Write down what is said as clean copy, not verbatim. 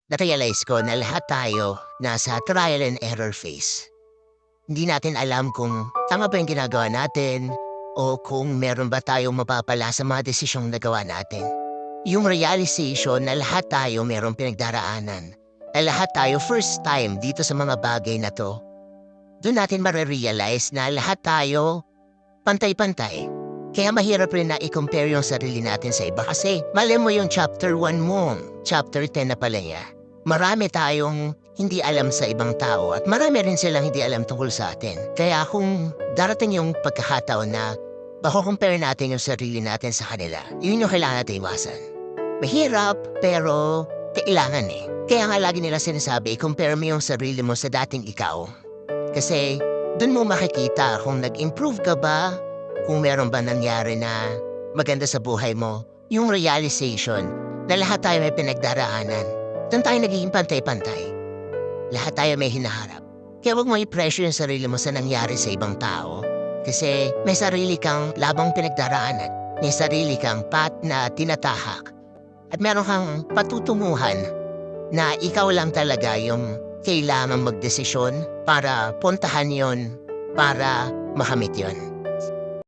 Na-realize ko na lahat tayo nasa trial and error phase. Hindi natin alam kung tama ba yung ginagawa natin o kung meron ba tayong mapapala sa mga desisyong nagawa natin. Yung realization na lahat tayo merong pinagdaraanan, na lahat tayo first time dito sa mga bagay na to, doon natin marirealize na lahat tayo pantay-pantay. Kaya mahirap rin na i-compare yung sarili natin sa iba kasi mali mo yung chapter 1 mo, chapter 10 na pala niya. Marami tayong hindi alam sa ibang tao at marami rin silang hindi alam tungkol sa atin. Kaya kung darating yung pagkakataon na mako-compare natin yung sarili natin sa kanila, yun yung kailangan natin iwasan. Mahirap pero kailangan eh. Kaya nga lagi nila sinasabi, i-compare mo yung sarili mo sa dating ikaw. Kasi dun mo makikita kung nag-improve ka ba, kung meron ba nangyari na maganda sa buhay mo, yung realization na lahat tayo may pinagdaraanan. Doon tayo nagiging pantay-pantay. Lahat tayo may hinaharap. Kaya huwag mo i-pressure yung sarili mo sa nangyari sa ibang tao. Kasi may sarili kang labang pinagdaraanan. May sarili kang path na tinatahak. At meron kang patutunguhan na ikaw lang talaga yung kailangang magdesisyon para puntahan yon, para makamit yon.